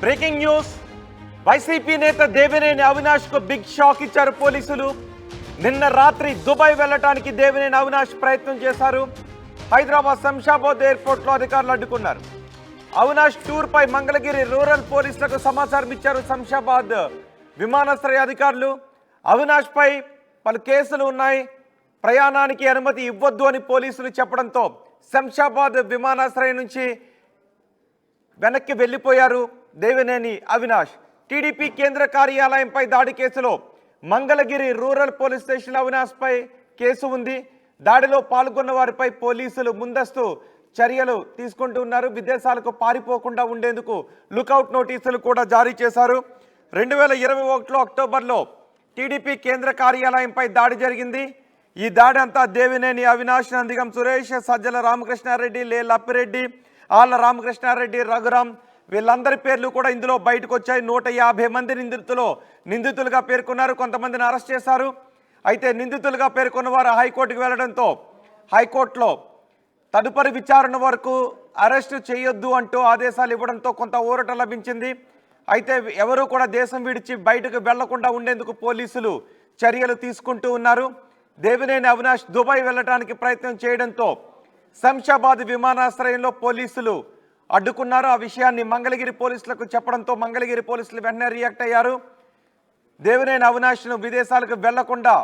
Breaking news. YCP నేత దేవినేని అవినాష్ కు big shock ఇచ్చారు పోలీసులు. నిన్న రాత్రి దుబాయ్ వెళ్లడానికి దేవినేని అవినాష్ ప్రయత్నం చేశారు. హైదరాబాద్ శంషాబాద్ ఎయిర్పోర్ట్ లో అధికారులు అడ్డుకున్నారు. అవినాష్ టూర్ పై మంగళగిరి రూరల్ పోలీసులకు సమాచారం ఇచ్చారు శంషాబాద్ విమానాశ్రయ అధికారులు. అవినాష్ పై పలు కేసులు ఉన్నాయి, ప్రయాణానికి అనుమతి ఇవ్వద్దు అని పోలీసులు చెప్పడంతో శంషాబాద్ విమానాశ్రయం నుంచి వెనక్కి వెళ్లిపోయారు దేవినేని అవినాష్. టీడీపీ కేంద్ర కార్యాలయంపై దాడి కేసులో Mangalagiri rural police station Avinash పై కేసు ఉంది. దాడిలో పాల్గొన్న వారిపై పోలీసులు ముందస్తు చర్యలు తీసుకుంటూ ఉన్నారు. విదేశాలకు పారిపోకుండా ఉండేందుకు లుకౌట్ నోటీసులు కూడా జారీ చేశారు. 2021 అక్టోబర్లో టీడీపీ కేంద్ర కార్యాలయంపై దాడి జరిగింది. ఈ దాడి అంతా దేవినేని అవినాష్, నందిగం సురేష్, సజ్జల రామకృష్ణారెడ్డి, లేల్ అప్పిరెడ్డి, ఆళ్ల రామకృష్ణారెడ్డి, రఘురామ్ వీళ్ళందరి పేర్లు కూడా ఇందులో బయటకు వచ్చాయి. 150 మంది నిందితులుగా పేర్కొన్నారు. కొంతమందిని అరెస్ట్ చేశారు. అయితే నిందితులుగా పేర్కొన్న వారు హైకోర్టుకు వెళ్లడంతో హైకోర్టులో తదుపరి విచారణ వరకు అరెస్టు చేయొద్దు అంటూ ఆదేశాలు ఇవ్వడంతో కొంత ఊరట లభించింది. అయితే ఎవరూ కూడా దేశం విడిచి బయటకు వెళ్లకుండా ఉండేందుకు పోలీసులు చర్యలు తీసుకుంటూ ఉన్నారు. దేవినేని అవినాష్ దుబాయ్ వెళ్లడానికి ప్రయత్నం చేయడంతో శంషాబాద్ విమానాశ్రయంలో పోలీసులు అడ్డుకున్నారు. ఆ విషయాన్ని మంగళగిరి పోలీసులకు చెప్పడంతో మంగళగిరి పోలీసులు వెంటనే రియాక్ట్ అయ్యారు. దేవినేని అవినాష్ను విదేశాలకు వెళ్లకుండా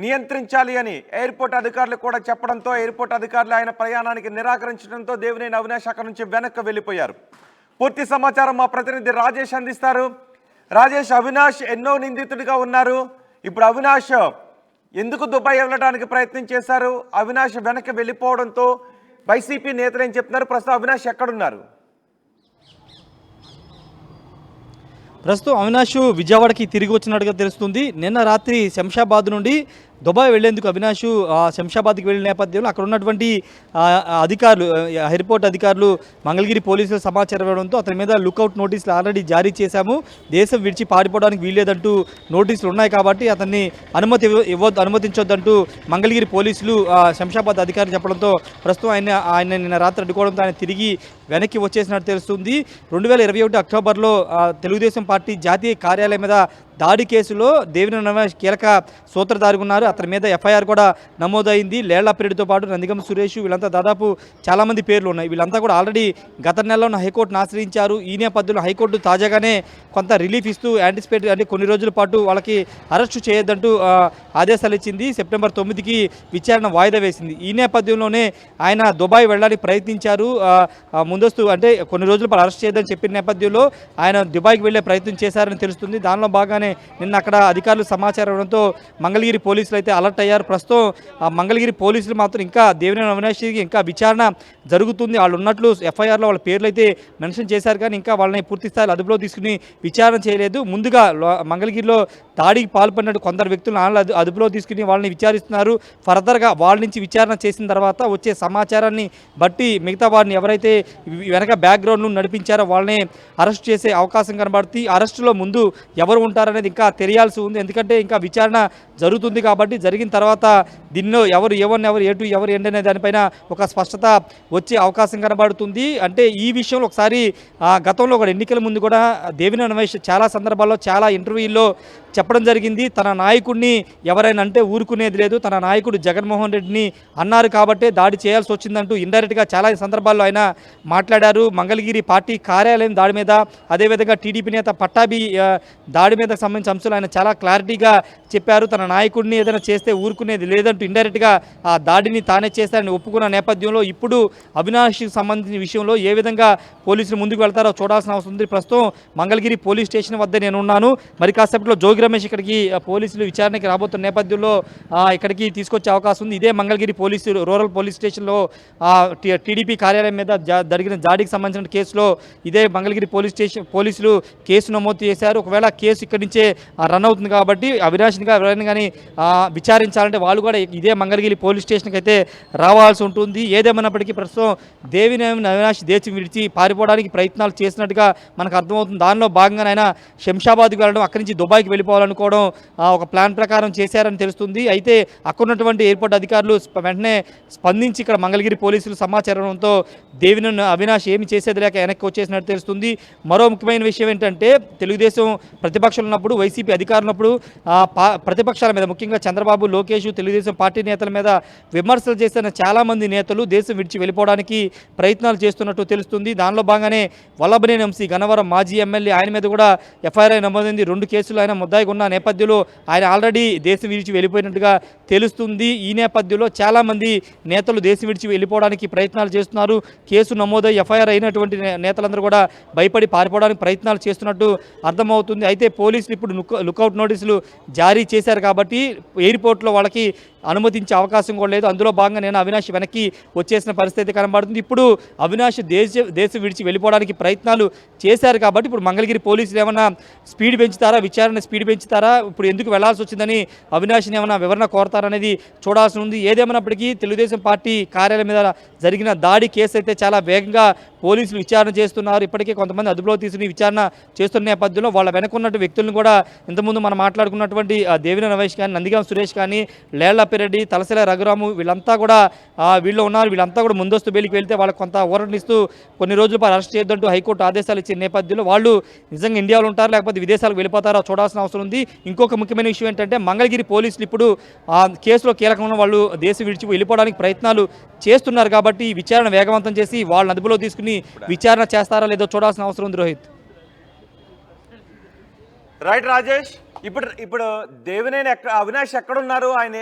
నియంత్రించాలి అని ఎయిర్పోర్ట్ అధికారులు కూడా చెప్పడంతో ఎయిర్పోర్ట్ అధికారులు ఆయన ప్రయాణానికి నిరాకరించడంతో దేవినేని అవినాష్ అక్కడి నుంచి వెనక్కి వెళ్ళిపోయారు. పూర్తి సమాచారం మా ప్రతినిధి రాజేష్ అందిస్తారు. రాజేష్, అవినాష్ ఎన్నో నిందితుడిగా ఉన్నారు. ఇప్పుడు అవినాష్ ఎందుకు దుబాయ్ వెళ్ళడానికి ప్రయత్నం చేశారు? అవినాష్ వెనక్కి వెళ్ళిపోవడంతో వైసీపీ నేతలు ఏం చెప్తున్నారు? ప్రస్తుతం అవినాష్ ఎక్కడున్నారు? ప్రస్తుతం అవినాష్ విజయవాడకి తిరిగి వచ్చినట్టుగా తెలుస్తుంది. నిన్న రాత్రి శంషాబాద్ నుండి దుబాయ్ వెళ్లేందుకు అవినాష్ శంషాబాద్కి వెళ్ళిన నేపథ్యంలో అక్కడ ఉన్నటువంటి అధికారులు, ఎయిర్పోర్ట్ అధికారులు మంగళగిరి పోలీసులు సమాచారం ఇవ్వడంతో అతని మీద లుకౌట్ నోటీసులు ఆల్రెడీ జారీ చేశాము, దేశం విడిచి పారిపోవడానికి వీల్లేదంటూ నోటీసులు ఉన్నాయి కాబట్టి అతన్ని అనుమతించొద్దంటూ మంగళగిరి పోలీసులు శంషాబాద్ అధికారులు చెప్పడంతో ప్రస్తుతం ఆయన నిన్న రాత్రి అడ్డుకోవడంతో ఆయన తిరిగి వెనక్కి వచ్చేసినట్టు తెలుస్తుంది. 2021 అక్టోబర్లో తెలుగుదేశం పార్టీ జాతీయ కార్యాలయం మీద దాడి కేసులో దేవినేని అవినాష్ కీలక సూత్రధారి ఉన్నారు. అతని మీద ఎఫ్ఐఆర్ కూడా నమోదైంది. లేళ్ల పీరియడ్తో పాటు నందిగం సురేష్ వీళ్ళంతా దాదాపు చాలామంది పేర్లు ఉన్నాయి. వీళ్ళంతా కూడా ఆల్రెడీ గత నెలలో హైకోర్టును ఆశ్రయించారు. ఈ నేపథ్యంలో హైకోర్టు తాజాగానే కొంత రిలీఫ్ ఇస్తూ యాంటిసిపేట్ అంటే కొన్ని రోజుల పాటు వాళ్ళకి అరెస్టు చేయొద్దంటూ ఆదేశాలు ఇచ్చింది. సెప్టెంబర్ 9కి విచారణ వాయిదా వేసింది. ఈ నేపథ్యంలోనే ఆయన దుబాయ్ వెళ్ళడానికి ప్రయత్నించారు. ముందస్తు అంటే కొన్ని రోజుల పాటు అరెస్ట్ చేయొద్దని చెప్పిన నేపథ్యంలో ఆయన దుబాయ్కి వెళ్లే ప్రయత్నం చేశారని తెలుస్తుంది. దానిలో భాగంగానే నిన్న అక్కడ అధికారులు సమాచారం ఇవ్వడంతో మంగళగిరి పోలీసులు అయితే అలర్ట్ అయ్యారు. ప్రస్తుతం మంగళగిరి పోలీసులు మాత్రం ఇంకా దేవినేని అవినాష్కి ఇంకా విచారణ జరుగుతుంది. వాళ్ళు ఉన్నట్లు ఎఫ్ఐఆర్లో వాళ్ళ పేర్లు అయితే మెన్షన్ చేశారు, కానీ ఇంకా వాళ్ళని పూర్తి స్థాయిలో అదుపులో తీసుకుని విచారణ చేయలేదు. ముందుగా మంగళగిరిలో దాడికి పాల్పడినట్టు కొందరు వ్యక్తులను అదుపులో తీసుకుని వాళ్ళని విచారిస్తున్నారు. ఫర్దర్గా వాళ్ళ నుంచి విచారణ చేసిన తర్వాత వచ్చే సమాచారాన్ని బట్టి మిగతా వారిని ఎవరైతే వెనక బ్యాక్గ్రౌండ్ను నడిపించారో వాళ్ళని అరెస్ట్ చేసే అవకాశం కనబడుతుంది. అరెస్టులో ముందు ఎవరు ఉంటారనేది ఇంకా తెలియాల్సి ఉంది, ఎందుకంటే ఇంకా విచారణ జరుగుతుంది కాబట్టి. జరిగిన తర్వాత దీనిలో ఎవరు ఎవరిని ఎవరు ఏటు ఎవరు ఏంటి అనే దానిపైన ఒక స్పష్టత వచ్చే అవకాశం కనబడుతుంది. అంటే ఈ విషయంలో ఒకసారి గతంలో కూడా ఎన్నికల ముందు కూడా దేవినేని అవినాష్ చాలా సందర్భాల్లో చాలా ఇంటర్వ్యూల్లో చెప్పడం జరిగింది. తన నాయకుడిని ఎవరైనా అంటే ఊరుకునేది లేదు, తన నాయకుడు జగన్మోహన్ రెడ్డిని అన్నారు కాబట్టే దాడి చేయాల్సి వచ్చిందంటూ ఇండైరెక్ట్గా చాలా సందర్భాల్లో ఆయన మాట్లాడారు. మంగళగిరి పార్టీ కార్యాలయం దాడి మీద, అదేవిధంగా టీడీపీ నేత పట్టాభి దాడి మీద సంబంధించిన అంశాలు ఆయన చాలా క్లారిటీగా చెప్పారు. తన నాయకుడిని ఏదైనా చేస్తే ఊరుకునేది లేదంటూ ఇండైరెక్ట్గా ఆ దాడిని తానే చేస్తారని ఒప్పుకున్న నేపథ్యంలో ఇప్పుడు అవినాష్కి సంబంధించిన విషయంలో ఏ విధంగా పోలీసులు ముందుకు వెళ్తారో చూడాల్సిన అవసరం ఉంది. ప్రస్తుతం మంగళగిరి పోలీస్ స్టేషన్ వద్ద నేను ఉన్నాను. మరి కాసేపట్లో జోగి రమేష్ ఇక్కడికి పోలీసులు విచారణకి రాబోతున్న నేపథ్యంలో ఇక్కడికి తీసుకొచ్చే అవకాశం ఉంది. ఇదే మంగళగిరి రూరల్ పోలీస్ స్టేషన్లో టీడీపీ కార్యాలయం మీద జరిగిన దాడికి సంబంధించిన కేసులో ఇదే మంగళగిరి పోలీసులు కేసు నమోదు చేశారు. ఒకవేళ కేసు ఇక్కడి నుంచి నుంచే రన్ అవుతుంది కాబట్టి అవినాష్ని ఎవరైనా కానీ విచారించాలంటే వాళ్ళు కూడా ఇదే మంగళగిరి పోలీస్ స్టేషన్కి అయితే రావాల్సి ఉంటుంది. ఏదేమైనప్పటికీ ప్రస్తుతం దేవినేని అవినాష్ దేశం విడిచి పారిపోవడానికి ప్రయత్నాలు చేసినట్టుగా మనకు అర్థమవుతుంది. దానిలో భాగంగా ఆయన శంషాబాద్కి వెళ్ళడం, అక్కడి నుంచి దుబాయ్కి వెళ్ళిపోవాలనుకోవడం ఒక ప్లాన్ ప్రకారం చేశారని తెలుస్తుంది. అయితే అక్కడ ఉన్నటువంటి ఎయిర్పోర్ట్ అధికారులు వెంటనే స్పందించి ఇక్కడ మంగళగిరి పోలీసులు సమాచారంతో దేవినేని అవినాష్ ఏమి చేసేది లేక వెనక్కి వచ్చేసినట్టు తెలుస్తుంది. మరో ముఖ్యమైన విషయం ఏంటంటే తెలుగుదేశం ప్రతిపక్షాలు ఉన్నప్పుడు, వైసీపీ అధికారులు ఉన్నప్పుడు ప్రతిపక్షాల మీద ముఖ్యంగా చంద్రబాబు, లోకేష్, తెలుగుదేశం పార్టీ నేతల మీద విమర్శలు చేసిన చాలామంది నేతలు దేశం విడిచి వెళ్ళిపోవడానికి ప్రయత్నాలు చేస్తున్నట్టు తెలుస్తుంది. దానిలో భాగంగానే వల్లభనేని వంశీ గన్నవరం మాజీ ఎమ్మెల్యే, ఆయన మీద కూడా ఎఫ్ఐఆర్ నమోదైంది. 2 కేసులు ఆయన ముద్దాయిగా ఉన్న నేపథ్యంలో ఆయన ఆల్రెడీ దేశం విడిచి వెళ్ళిపోయినట్టుగా తెలుస్తుంది. ఈ నేపథ్యంలో చాలామంది నేతలు దేశం విడిచి వెళ్ళిపోవడానికి ప్రయత్నాలు చేస్తున్నారు. కేసు నమోదై ఎఫ్ఐఆర్ అయినటువంటి నేతలందరూ కూడా భయపడి పారిపోవడానికి ప్రయత్నాలు చేస్తున్నట్టు అర్థమవుతుంది. అయితే పోలీసులు ఇప్పుడు లుకౌట్ నోటీసులు జారీ చేశారు కాబట్టి ఎయిర్పోర్ట్లో వాళ్ళకి అనుమతించే అవకాశం కూడా లేదు. అందులో భాగంగా నేను అవినాష్ వెనక్కి వచ్చేసిన పరిస్థితి కనబడుతుంది. ఇప్పుడు అవినాష్ దేశం విడిచి వెళ్ళిపోవడానికి ప్రయత్నాలు చేశారు కాబట్టి ఇప్పుడు మంగళగిరి పోలీసులు ఏమన్నా స్పీడ్ పెంచుతారా, విచారణ స్పీడ్ పెంచుతారా, ఇప్పుడు ఎందుకు వెళ్లాల్సి వచ్చిందని అవినాష్ని ఏమైనా వివరణ కోరతారనేది చూడాల్సి ఉంది. ఏదేమైనప్పటికీ తెలుగుదేశం పార్టీ కార్యాలయం మీద జరిగిన దాడి కేసు అయితే చాలా వేగంగా పోలీసులు విచారణ చేస్తున్నారు. ఇప్పటికే కొంతమంది అదుపులో తీసుకుని విచారణ చేస్తున్న నేపథ్యంలో వాళ్ళ వెనకున్నటువంటి వ్యక్తులను కూడా ఇంతకుముందు మనం మాట్లాడుకున్నటువంటి దేవినేని రమేష్ కానీ, నందిగాం సురేష్ కానీ, లేళ్లప్పిరెడ్డి, తలసిల రఘురాము వీళ్ళంతా కూడా వీళ్ళు ఉన్నారు. వీళ్ళంతా కూడా ముందస్తు బెయిల్కి వెళ్తే వాళ్ళకి కొంత ఊరటనిస్తూ కొన్ని రోజుల పాటు అరెస్ట్ చేయొద్దంటూ హైకోర్టు ఆదేశాలు ఇచ్చిన నేపథ్యంలో వాళ్ళు నిజంగా ఇండియాలో ఉంటారు లేకపోతే విదేశాలకు వెళ్ళిపోతారో చూడాల్సిన అవసరం ఉంది. ఇంకొక ముఖ్యమైన విషయం ఏంటంటే మంగళగిరి పోలీసులు ఇప్పుడు కేసులో కీలకమైన వాళ్ళు దేశం విడిచి వెళ్ళిపోవడానికి ప్రయత్నాలు చేస్తున్నారు కాబట్టి విచారణ వేగవంతం చేసి వాళ్ళని అదుపులో తీసుకుని విచారణ చేస్తారా లేదో చూడాల్సిన అవసరం ఉంది. రోహిత్. రైట్ రాజేష్, ఇప్పుడు దేవినేని అవినాష్ ఎక్కడున్నారు, ఆయన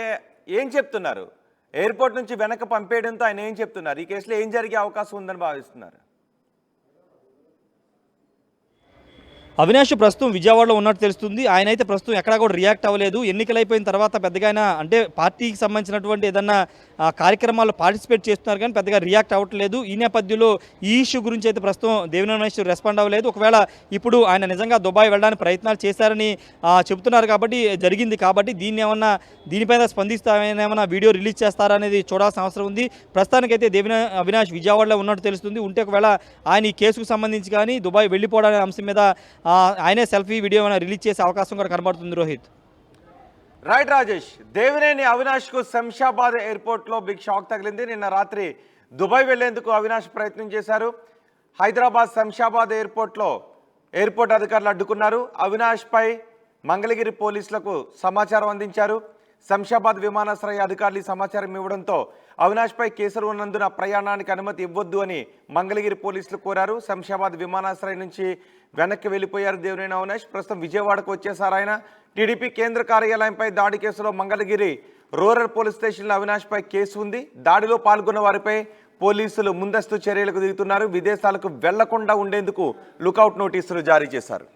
ఏం చెప్తున్నారు? ఎయిర్పోర్ట్ నుంచి వెనక్కి పంపేయడంతో ఆయన ఏం చెప్తున్నారు? ఈ కేసులో ఏం జరిగే అవకాశం ఉందని భావిస్తున్నారు? అవినాష్ ప్రస్తుతం విజయవాడలో ఉన్నట్టు తెలుస్తుంది. ఆయన అయితే ప్రస్తుతం ఎక్కడా కూడా రియాక్ట్ అవ్వలేదు. ఎన్నికలు అయిపోయిన తర్వాత పెద్దగా ఆయన అంటే పార్టీకి సంబంధించినటువంటి ఏదన్నా కార్యక్రమాల్లో పార్టిసిపేట్ చేస్తున్నారు కానీ పెద్దగా రియాక్ట్ అవ్వట్లేదు. ఈ నేపథ్యంలో ఈ ఇష్యూ గురించి అయితే ప్రస్తుతం దేవినేని అవినాష్ రెస్పాండ్ అవ్వలేదు. ఒకవేళ ఇప్పుడు ఆయన నిజంగా దుబాయ్ వెళ్ళడానికి ప్రయత్నాలు చేశారని చెబుతున్నారు కాబట్టి జరిగింది కాబట్టి దీనిపైన స్పందిస్తామేమైనా వీడియో రిలీజ్ చేస్తారా అనేది చూడాల్సిన అవసరం ఉంది. ప్రస్తుతానికైతే దేవినేని అవినాష్ విజయవాడలో ఉన్నట్టు తెలుస్తుంది. ఉంటే ఒకవేళ ఆయన ఈ కేసుకు సంబంధించి కానీ దుబాయ్ వెళ్ళిపోవడానికి అంశం మీద ఆయనే సెల్ఫీ వీడియో రిలీజ్ చేసే అవకాశం కూడా కనబడుతుంది. రోహిత్. రైట్ రాజేష్, దేవినేని అవినాష్కు శంషాబాద్ ఎయిర్పోర్ట్లో బిగ్ షాక్ తగిలింది. నిన్న రాత్రి దుబాయ్ వెళ్లేందుకు అవినాష్ ప్రయత్నం చేశారు. హైదరాబాద్ శంషాబాద్ ఎయిర్పోర్ట్లో ఎయిర్పోర్ట్ అధికారులు అడ్డుకున్నారు. అవినాష్పై మంగళగిరి పోలీసులకు సమాచారం అందించారు. శంషాబాద్ విమానాశ్రయ అధికారులు ఈ సమాచారం ఇవ్వడంతో అవినాష్పై కేసులు ఉన్నందున ప్రయాణానికి అనుమతి ఇవ్వొద్దు అని మంగళగిరి పోలీసులు కోరారు. శంషాబాద్ విమానాశ్రయం నుంచి వెనక్కి వెళ్ళిపోయారు దేవినేని అవినాష్. ప్రస్తుతం విజయవాడకు వచ్చేసారు ఆయన. టీడీపీ కేంద్ర కార్యాలయంపై దాడి కేసులో మంగళగిరి రూరల్ పోలీస్ స్టేషన్లో అవినాష్పై కేసు ఉంది. దాడిలో పాల్గొన్న వారిపై పోలీసులు ముందస్తు చర్యలకు దిగుతున్నారు. విదేశాలకు వెళ్లకుండా ఉండేందుకు లుకౌట్ నోటీసులు జారీ చేశారు.